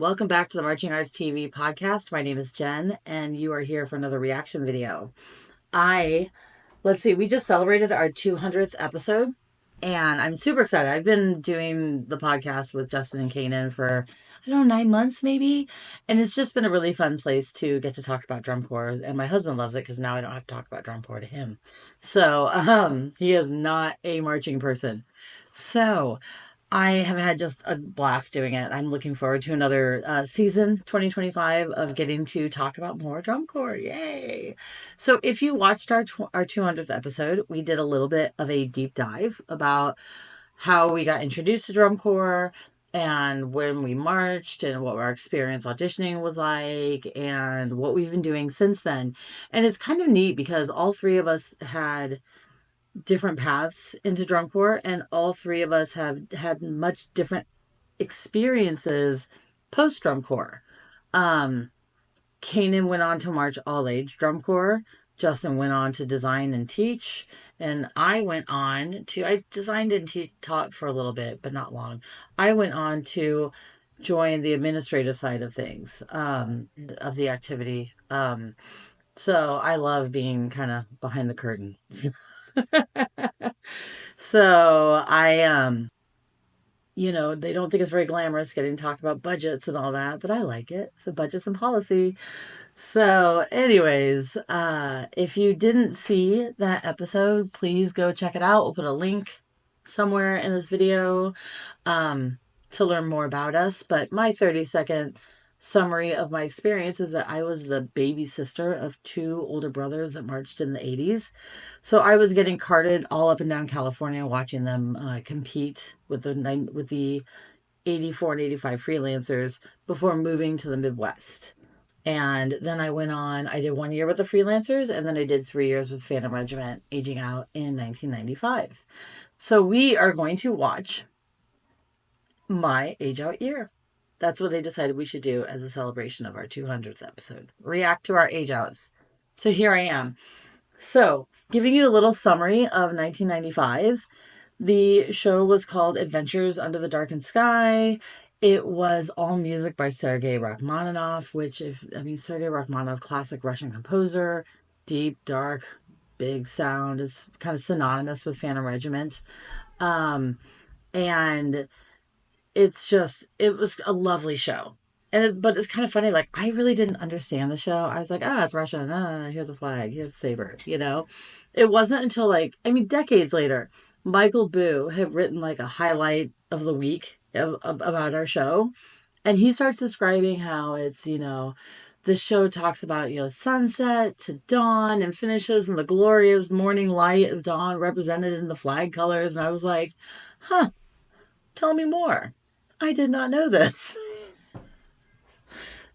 Welcome back to the Marching Arts TV podcast. My name is Jen, and you are here for another reaction video. Let's see, we just celebrated our 200th episode, and I'm super excited. I've been doing the podcast with Justin and Kanan for, I don't know, 9 months maybe, and it's just been a really fun place to get to talk about drum corps, and my husband loves it because now I don't have to talk about drum corps to him. So, he is not a marching person. So, I have had just a blast doing it. I'm looking forward to another season 2025 of getting to talk about more drum corps. Yay! So if you watched our 200th episode, we did a little bit of a deep dive about how we got introduced to drum corps and when we marched and what our experience auditioning was like and what we've been doing since then. And it's kind of neat because all three of us had different paths into drum corps, and all three of us have had much different experiences post drum corps. Um, Kanan went on to march all age drum corps. Justin went on to design and teach, and I designed and taught for a little bit, but not long. I went on to join the administrative side of things, of the activity. So I love being kind of behind the curtain. So they don't think it's very glamorous getting to talk about budgets and all that, but I like it. So budgets and policy. So, anyways, if you didn't see that episode, please go check it out. We'll put a link somewhere in this video to learn more about us. But my 30-second summary of my experience is that I was the baby sister of two older brothers that marched in the 80s. So I was getting carted all up and down California watching them compete with the 84 and 85 freelancers before moving to the Midwest. And then I did 1 year with the freelancers, and then I did 3 years with Phantom Regiment, aging out in 1995. So we are going to watch my age out year. That's what they decided we should do as a celebration of our 200th episode. React to our age outs. So here I am. So, giving you a little summary of 1995, the show was called Adventures Under the Darkened Sky. It was all music by Sergei Rachmaninoff, Sergei Rachmaninoff, classic Russian composer, deep, dark, big sound. It's kind of synonymous with Phantom Regiment. Um, and it was a lovely show. But it's kind of funny. Like, I really didn't understand the show. I was like, it's Russian. Here's a flag. Here's a saber. It wasn't until decades later, Michael Boo had written like a highlight of the week about our show. And he starts describing how the show talks about, sunset to dawn and finishes in the glorious morning light of dawn represented in the flag colors. And I was like, huh, tell me more. I did not know this.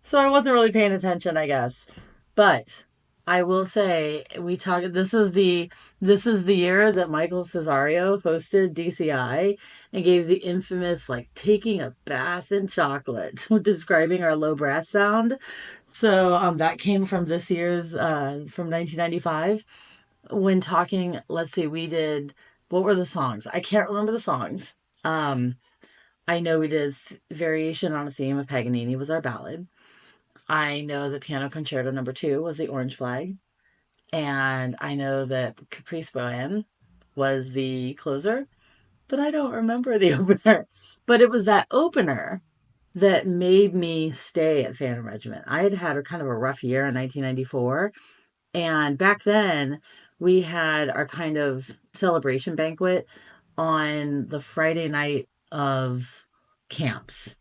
So I wasn't really paying attention, I guess. But I will say this is the year that Michael Cesario hosted DCI and gave the infamous like taking a bath in chocolate describing our low brass sound. So that came from this year's from 1995 when talking. Let's see, we did, what were the songs? I can't remember the songs. I know we did Variation on a Theme of Paganini was our ballad. I know that Piano Concerto No. 2 was the Orange Flag. And I know that Caprice Bohème was the closer, but I don't remember the opener. But it was that opener that made me stay at Phantom Regiment. I had had a kind of a rough year in 1994. And back then, we had our kind of celebration banquet on the Friday night of camps.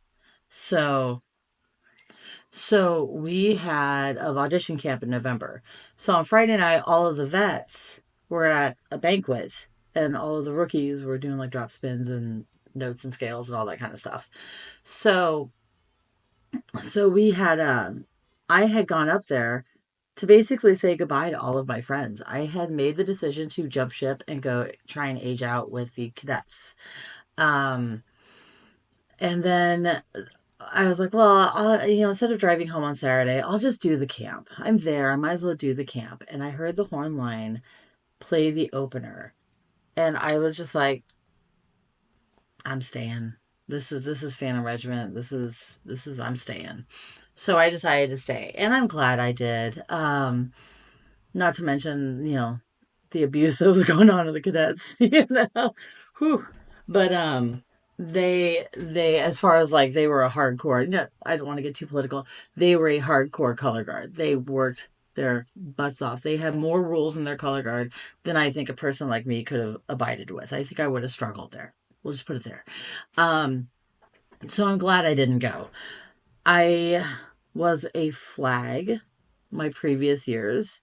So we had an audition camp in November. So on Friday night, all of the vets were at a banquet, and all of the rookies were doing like drop spins and notes and scales and all that kind of stuff. So we had I had gone up there to basically say goodbye to all of my friends. I had made the decision to jump ship and go try and age out with the cadets. Um, and then I was like, well, instead of driving home on Saturday, I'll just do the camp. I'm there. I might as well do the camp. And I heard the horn line play the opener. And I was just like, I'm staying. This is Phantom Regiment. This is I'm staying. So I decided to stay, and I'm glad I did. Not to mention, the abuse that was going on in the cadets, Whew. But they as far as like they were a hardcore. No, I don't want to get too political. They were a hardcore color guard. They worked their butts off. They had more rules in their color guard than I think a person like me could have abided with. I think I would have struggled there. We'll just put it there. Um, so I'm glad I didn't go. I was a flag my previous years,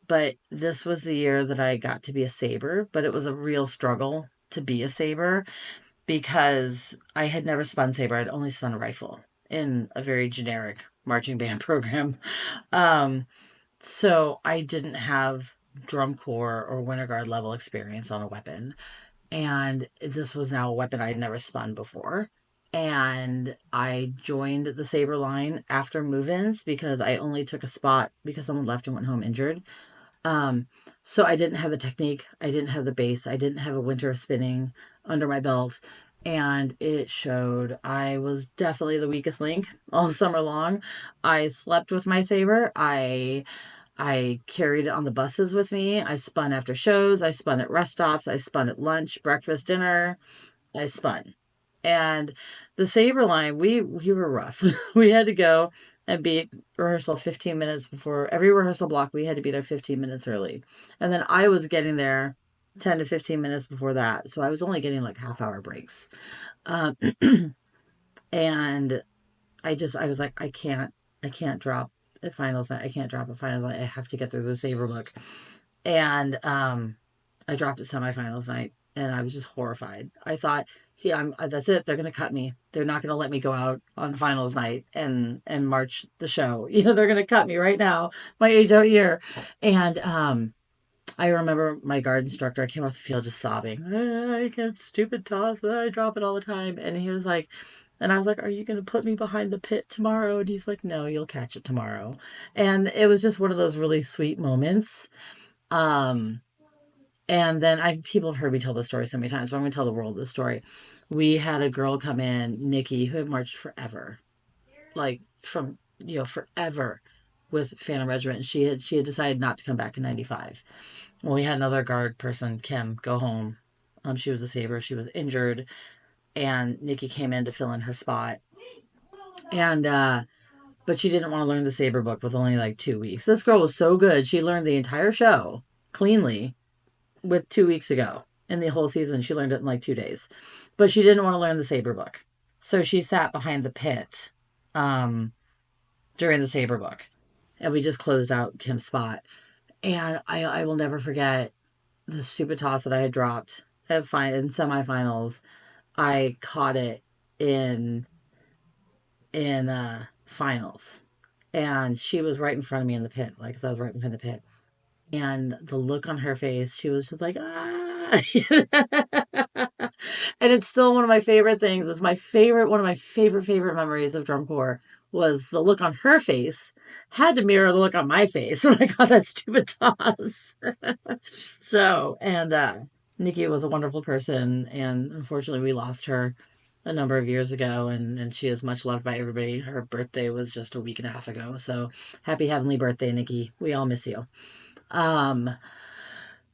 but this was the year that I got to be a saber, but it was a real struggle to be a saber because I had never spun saber. I'd only spun a rifle in a very generic marching band program. Um, so I didn't have drum corps or winter guard level experience on a weapon. And this was now a weapon I'd never spun before. And I joined the saber line after move-ins because I only took a spot because someone left and went home injured. Um, so I didn't have the technique, I didn't have the base, I didn't have a winter of spinning under my belt, and it showed. I was definitely the weakest link all summer long. I slept with my saber. I carried it on the buses with me. I spun after shows. I spun at rest stops. I spun at lunch, breakfast, dinner. I spun. And the saber line, we were rough. We had to go and be at rehearsal 15 minutes before every rehearsal block. We had to be there 15 minutes early. And then I was getting there 10 to 15 minutes before that. So I was only getting like half-hour breaks. Um, and I was like, I can't drop at finals night. I can't drop at finals night. I have to get through the saber book. And I dropped at semifinals night, and I was just horrified. I thought, yeah, that's it. They're gonna cut me. They're not gonna let me go out on finals night and march the show. They're gonna cut me right now. My age out year, and I remember my guard instructor. I came off the field just sobbing. I get stupid toss. I drop it all the time, and he was like. And I was like, "Are you going to put me behind the pit tomorrow?" And he's like, "No, you'll catch it tomorrow." And it was just one of those really sweet moments. Um, and then people have heard me tell this story so many times, so I'm going to tell the world this story. We had a girl come in, Nikki, who had marched forever, like from forever with Phantom Regiment. And she had decided not to come back in '95. Well, we had another guard person, Kim, go home. She was a saber. She was injured, and Nikki came in to fill in her spot. And but she didn't want to learn the saber book with only like 2 weeks. This girl was so good; she learned the entire show cleanly with 2 weeks ago. In the whole season, she learned it in like 2 days. But she didn't want to learn the saber book. So she sat behind the pit um, during the saber book. And we just closed out Kim's spot. And I will never forget the stupid toss that I had dropped in semifinals. I caught it in finals. And she was right in front of me in the pit, like, 'cause I was right behind the pit. And the look on her face, she was just like, ah. And it's still one of my favorite things. It's one of my favorite memories of drum corps was the look on her face had to mirror the look on my face when I got that stupid toss. So, and Nikki was a wonderful person, and unfortunately we lost her a number of years ago, and she is much loved by everybody. Her birthday was just a week and a half ago. So happy heavenly birthday, Nikki. We all miss you. Um,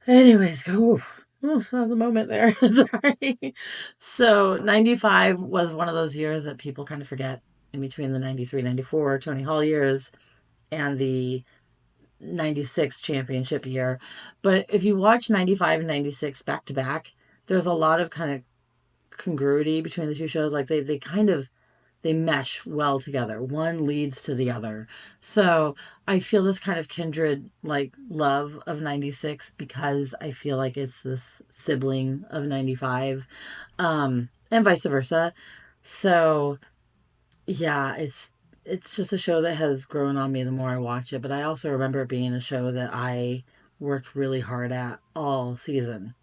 Anyways, that was a moment there. Sorry. So 95 was one of those years that people kind of forget in between the 93, 94 Tony Hall years and the 96 championship year. But if you watch 95 and 96 back to back, there's a lot of kind of congruity between the two shows. Like they kind of they mesh well together. One leads to the other. So I feel this kind of kindred like love of 96 because I feel like it's this sibling of 95, and vice versa. So yeah, it's just a show that has grown on me the more I watch it. But I also remember it being a show that I worked really hard at all season.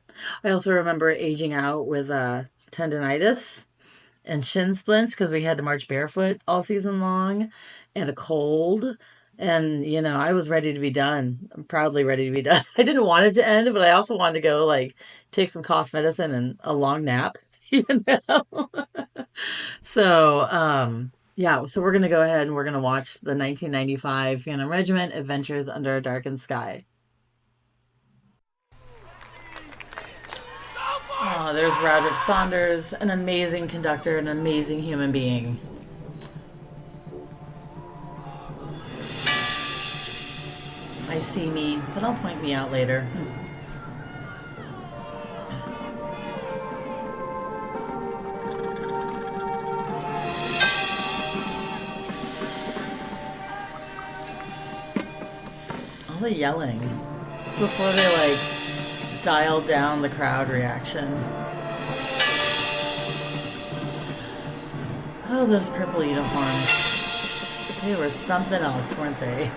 I also remember aging out with tendonitis and shin splints because we had to march barefoot all season long and a cold. And, I was ready to be done. I'm proudly ready to be done. I didn't want it to end, but I also wanted to go like take some cough medicine and a long nap, you know? So, yeah, so we're going to go ahead and we're going to watch the 1995 Phantom Regiment Adventures Under a Darkened Sky. Oh, there's Roderick Saunders, an amazing conductor, an amazing human being. I see me, but I'll point me out later. All the yelling before they like dial down the crowd reaction. Oh, those purple uniforms. They were something else, weren't they?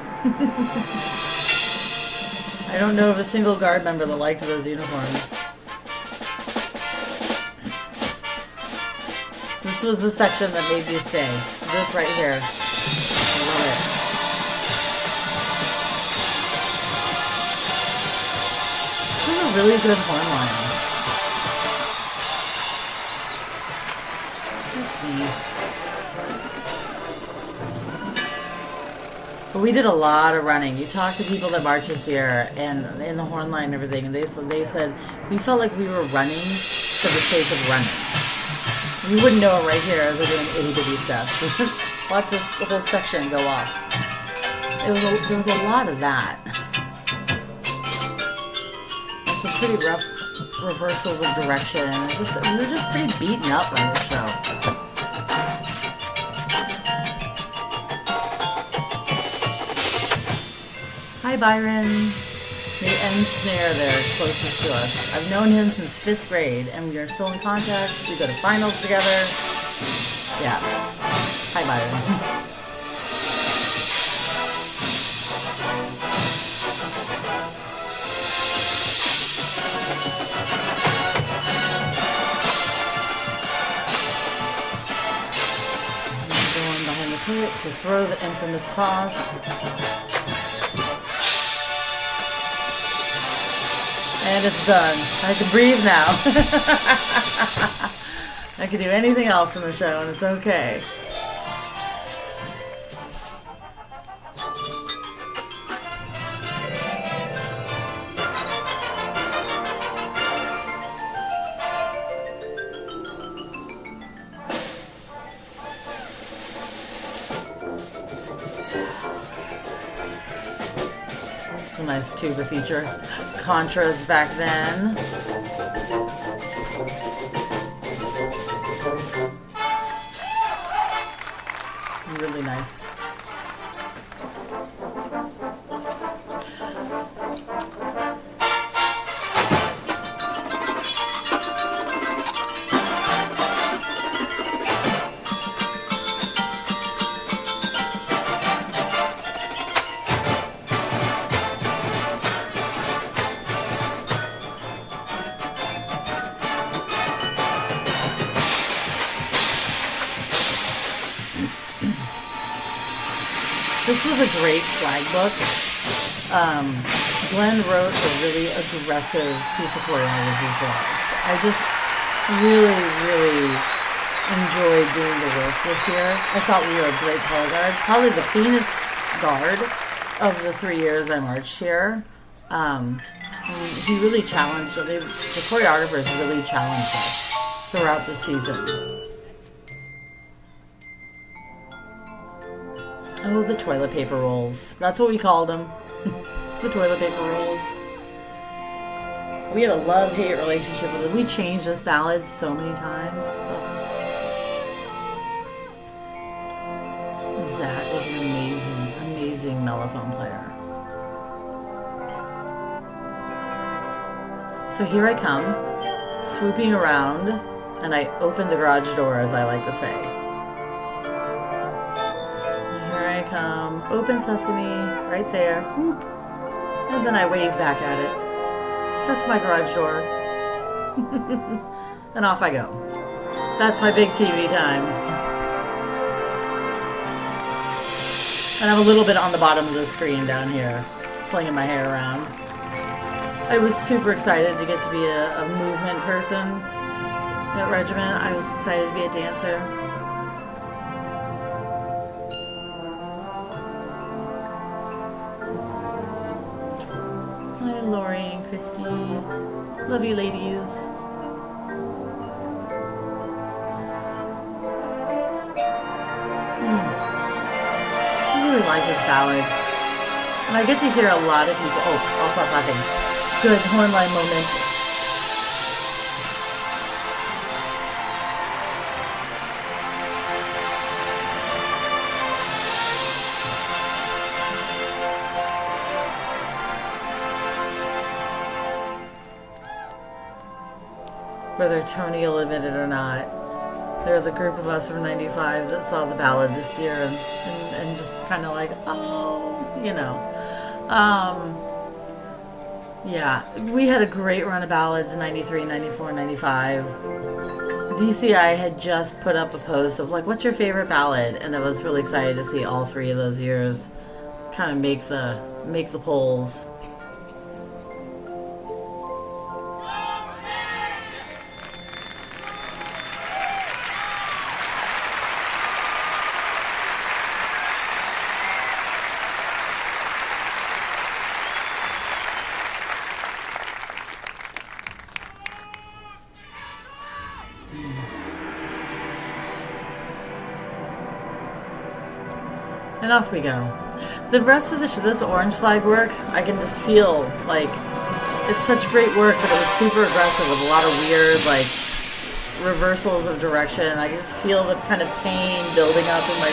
I don't know of a single guard member that liked those uniforms. This was the section that made me stay. This right here. I love it. This is a really good horn line. That's neat. But we did a lot of running. You talk to people that march this year and in the horn line and everything, and they said we felt like we were running for the sake of running. You wouldn't know it right here as they're doing itty bitty steps. Watch this whole section go off. There was a lot of that. And some pretty rough reversals of direction. We were just pretty beaten up by the show. Hi, Byron. The end snare there, closest to us. I've known him since 5th grade, and we are still in contact. We go to finals together. Yeah. Hi, Byron. Going behind the pit to throw the infamous toss. And it's done. I can breathe now. I can do anything else in the show, and it's okay. It's a nice tuba feature. Contras back then. Really nice. This was a great flag book. Glenn wrote a really aggressive piece of choreography for us. I just really, really enjoyed doing the work this year. I thought we were a great color guard. Probably the cleanest guard of the 3 years I marched here. And he really challenged, the choreographers really challenged us throughout the season. Oh, the toilet paper rolls. That's what we called them. The toilet paper rolls. We had a love-hate relationship with it. We changed this ballad so many times. Zach was an amazing, amazing mellophone player. So here I come, swooping around, and I open the garage door, as I like to say. I come, open sesame, right there, whoop, and then I wave back at it. That's my garage door. And off I go. That's my big TV time. And I'm a little bit on the bottom of the screen down here, flinging my hair around. I was super excited to get to be a movement person. Regiment. I was excited to be a dancer. Hi, Lori and Christy. Love you, ladies. I really like this ballad. And I get to hear a lot of people. Oh, also clapping. Good hornline moment. Whether Tony will admit it or not, there was a group of us from 95 that saw the ballad this year and just kind of like, oh, you know. Yeah, we had a great run of ballads in 93, 94, 95. DCI had just put up a post of like, what's your favorite ballad? And I was really excited to see all three of those years kind of make the polls. And off we go. The rest of this orange flag work, I can just feel like it's such great work, but it was super aggressive with a lot of weird like reversals of direction. I just feel the kind of pain building up in my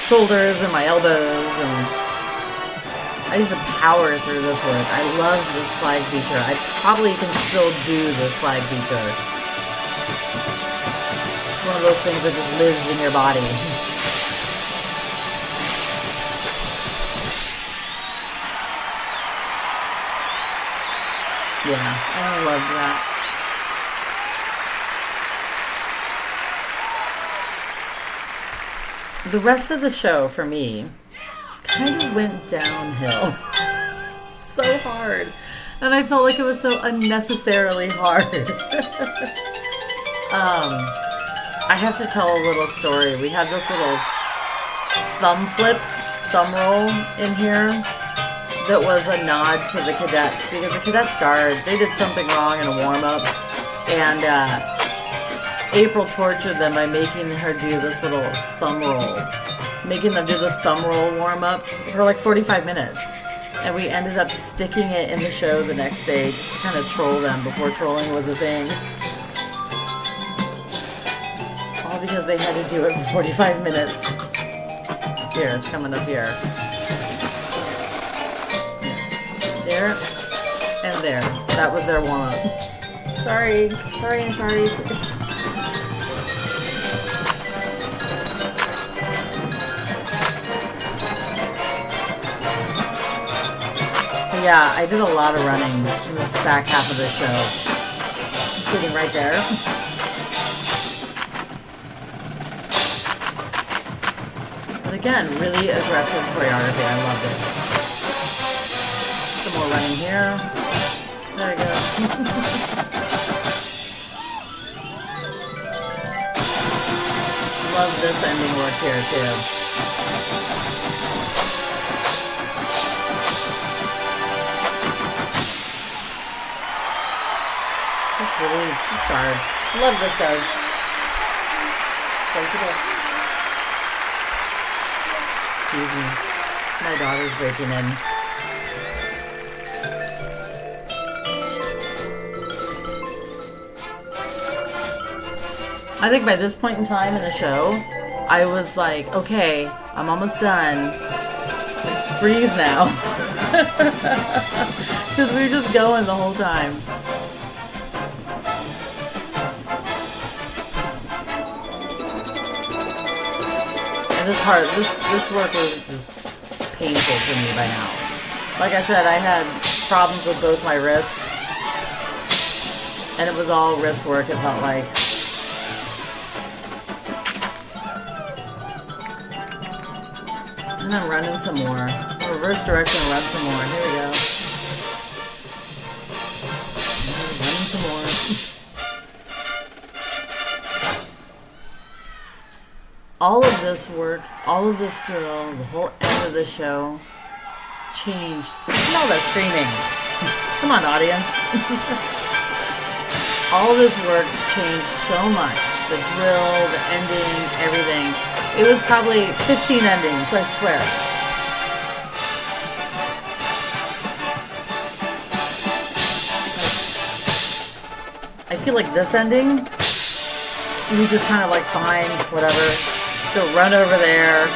shoulders and my elbows, and I used to power through this work. I loved this flag feature. I probably can still do this flag feature. It's one of those things that just lives in your body. Yeah, I love that. The rest of the show, for me, kind of went downhill so hard. And I felt like it was so unnecessarily hard. I have to tell a little story. We had this little thumb roll in here that was a nod to the cadets, because the cadets guard, they did something wrong in a warm-up, and April tortured them by making her do this little thumb roll, making them do this thumb roll warm-up for like 45 minutes, and we ended up sticking it in the show the next day just to kind of troll them before trolling was a thing, all because they had to do it for 45 minutes. Here, it's coming up here. There and there. That was their warm-up. Sorry, Antares. But yeah, I did a lot of running in this back half of the show, including right there. But again, really aggressive choreography. I loved it. Some more running here. There we go. Love this ending work here too. This guard. Love this guard. Excuse me. My daughter's breaking in. I think by this point in time in the show, I was like, okay, I'm almost done. Breathe now. Because we were just going the whole time. And this work was just painful for me by now. Like I said, I had problems with both my wrists. And it was all wrist work, it felt like. And I'm running some more. Reverse direction, run some more. Here we go. Running some more. this work, all of this drill, the whole end of the show changed. Listen to all that screaming. Come on, audience. All this work changed so much. The drill, the ending, everything. It was probably 15 endings, I swear. I feel like this ending, we just kind of like, fine, whatever. Just go run over there,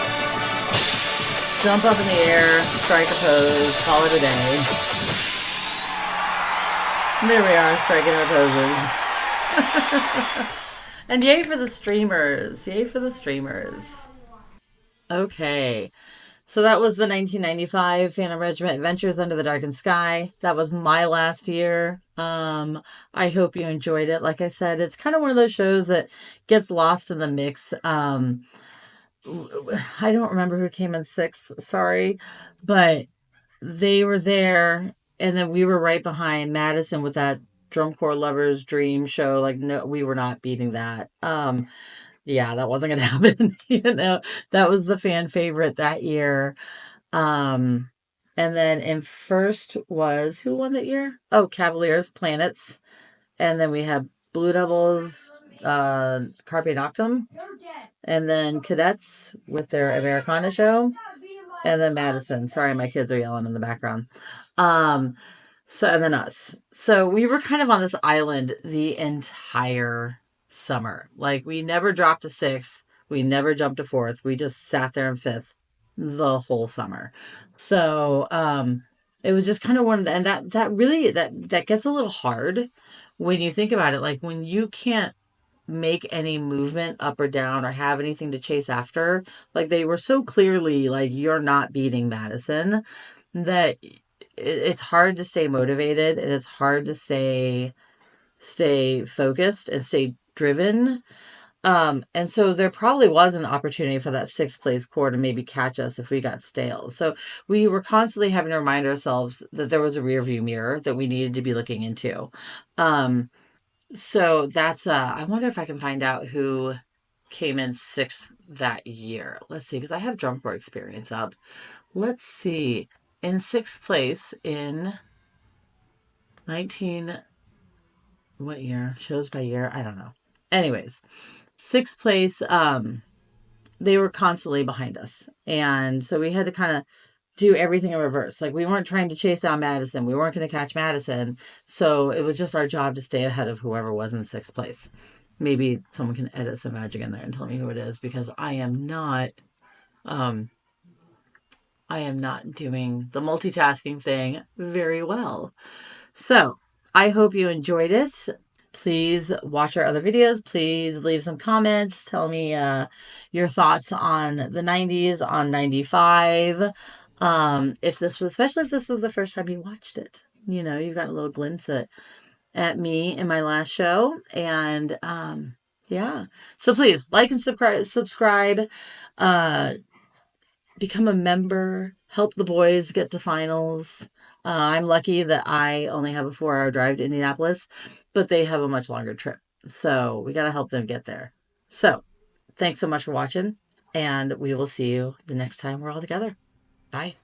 jump up in the air, strike a pose, call it a day. There we are, striking our poses. And yay for the streamers. Yay for the streamers. Okay. So that was the 1995 Phantom Regiment Adventures Under the Darkened Sky. That was my last year. I hope you enjoyed it. Like I said, it's kind of one of those shows that gets lost in the mix. I don't remember who came in sixth, sorry, but they were there, and then we were right behind Madison with that Drum Corps Lovers Dream show. Like, no, we were not beating that. Yeah, that wasn't gonna happen. That was the fan favorite that year. Um, and then in first was, who won that year? Oh, Cavaliers, Planets, and then we had Blue Devils, Carpe Noctem, and then Cadets with their Americana show, and then Madison. Sorry, my kids are yelling in the background. Um, so and then us. So we were kind of on this island the entire summer. Like, we never dropped to sixth. We never jumped to fourth. We just sat there in fifth the whole summer. So it was just kind of one of the, and that really that gets a little hard when you think about it. Like, when you can't make any movement up or down or have anything to chase after, like, they were so clearly like, you're not beating Madison, that it's hard to stay motivated, and it's hard to stay focused and stay driven. And so there probably was an opportunity for that sixth place core to maybe catch us if we got stale. So we were constantly having to remind ourselves that there was a rear view mirror that we needed to be looking into. So that's I wonder if I can find out who came in sixth that year. Let's see, because I have drum corps experience up. Let's see. In sixth place in 19, what year? Shows by year? I don't know. Anyways, sixth place, they were constantly behind us. And so we had to kind of do everything in reverse. Like, we weren't trying to chase down Madison. We weren't going to catch Madison. So it was just our job to stay ahead of whoever was in sixth place. Maybe someone can edit some magic in there and tell me who it is, because I am not doing the multitasking thing very well. So I hope you enjoyed it. Please watch our other videos. Please leave some comments. Tell me your thoughts on the 90s, on 95. Especially if this was the first time you watched it. You've got a little glimpse at me in my last show. And yeah. So please like and subscribe. Become a member. Help the boys get to finals. I'm lucky that I only have a 4-hour drive to Indianapolis, but they have a much longer trip. So we got to help them get there. So thanks so much for watching, and we will see you the next time we're all together. Bye.